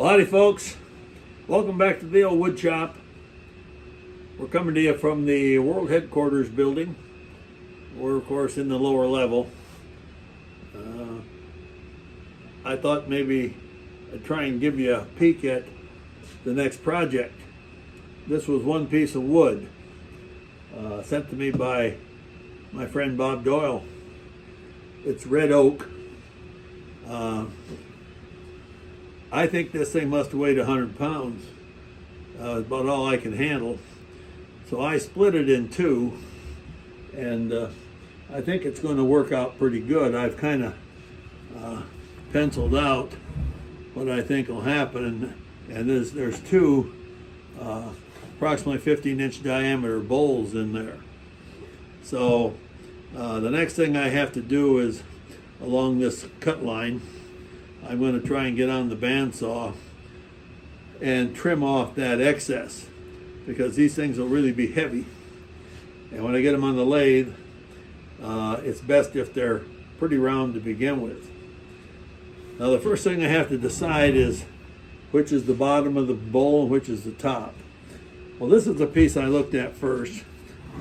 Well, howdy folks. Welcome back to the old wood shop. We're coming to you from the World Headquarters building. We're of course in the lower level. I thought maybe I'd try and give you a peek at the next project. This was one piece of wood sent to me by my friend Bob Doyle. It's red oak. I think this thing must have weighed 100 pounds. About all I can handle. So I split it in two, and I think it's going to work out pretty good. I've kind of penciled out what I think will happen, and there's two approximately 15-inch diameter bowls in there. So the next thing I have to do is, along this cut line, I'm going to try and get on the bandsaw and trim off that excess, because these things will really be heavy. And when I get them on the lathe, it's best if they're pretty round to begin with. Now the first thing I have to decide is which is the bottom of the bowl and which is the top. Well, this is the piece I looked at first,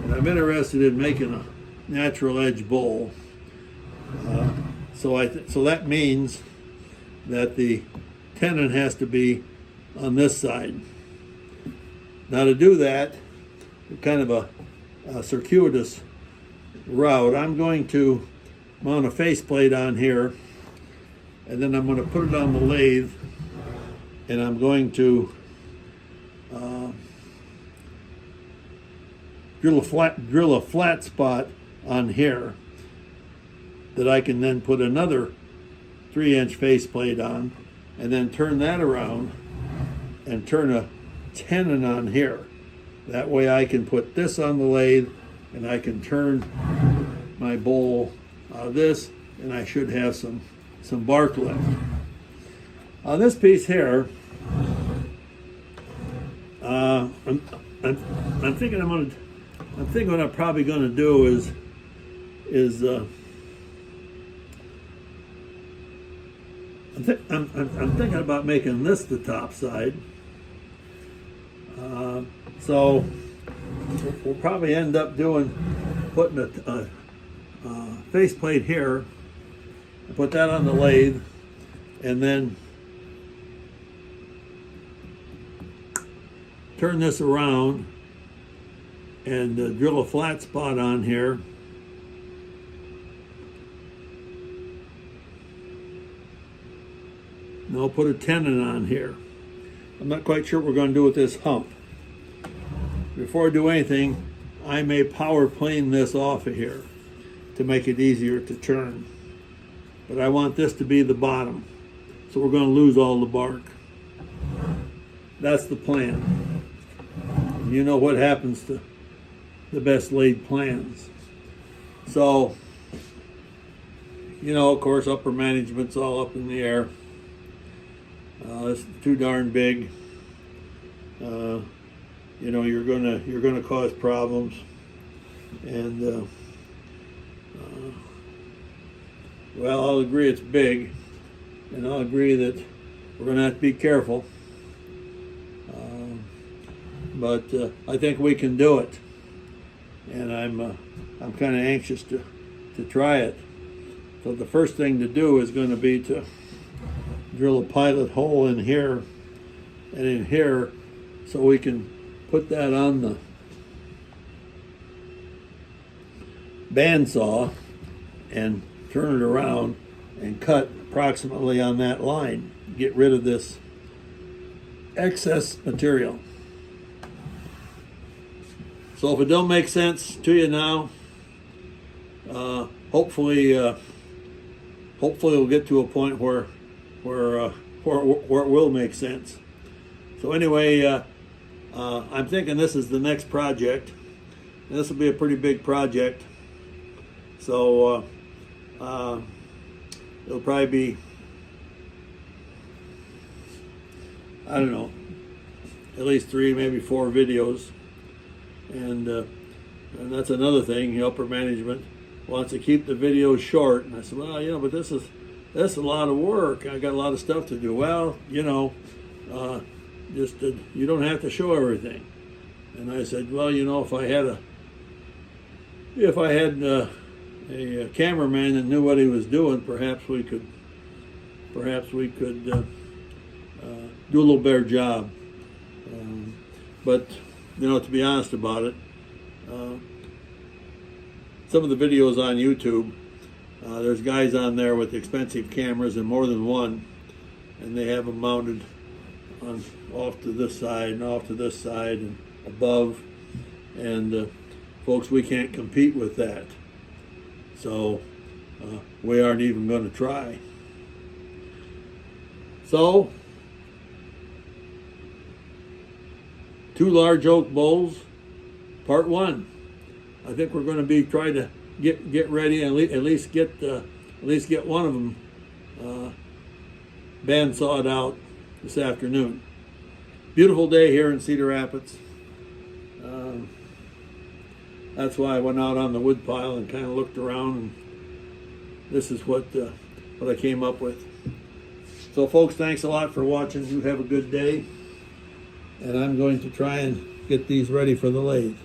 and I'm interested in making a natural edge bowl. So that means that the tenon has to be on this side. Now to do that, kind of a circuitous route, I'm going to mount a faceplate on here, and then I'm going to put it on the lathe, and I'm going to drill a flat spot on here that I can then put another 3-inch faceplate on, and then turn that around and turn a tenon on here. That way I can put this on the lathe, and I can turn my bowl this, and I should have some bark left. On this piece here, I'm thinking what I'm probably going to do is I'm thinking about making this the top side. So we'll probably end up putting a faceplate here, and put that on the lathe, and then turn this around and drill a flat spot on here. And I'll put a tenon on here. I'm not quite sure what we're going to do with this hump. Before I do anything, I may power plane this off of here to make it easier to turn. But I want this to be the bottom, so we're going to lose all the bark. That's the plan. And you know what happens to the best laid plans. So, of course, upper management's all up in the air. It's too darn big. You're gonna cause problems, and well, I'll agree it's big, and I'll agree that we're gonna have to be careful. But I think we can do it, and I'm kind of anxious to try it. So the first thing to do is going to be to drill a pilot hole in here and in here, so we can put that on the bandsaw and turn it around and cut approximately on that line. Get rid of this excess material. So if it don't make sense to you now, hopefully we'll get to a point where it will make sense. So anyway, I'm thinking this is the next project, and this will be a pretty big project. So it'll probably be, I don't know, at least 3, maybe 4 videos. And that's another thing. The upper management wants to keep the videos short, and I said, well, but this is a lot of work. I got a lot of stuff to do. Well, You don't have to show everything. And I said, well, you know, if I had a cameraman that knew what he was doing, perhaps we could do a little better job. But you know, to be honest about it, some of the videos on YouTube, there's guys on there with expensive cameras and more than one, and they have them mounted on off to this side and off to this side and above, and folks, we can't compete with that. So we aren't even going to try. So, 2 large oak bulls, part 1. I think we're going to be trying to get ready and at least get one of them bandsawed out this afternoon. Beautiful day here in Cedar Rapids. That's why I went out on the wood pile and kind of looked around, and this is what I came up with. So folks, thanks a lot for watching. You have a good day. And I'm going to try and get these ready for the lathe.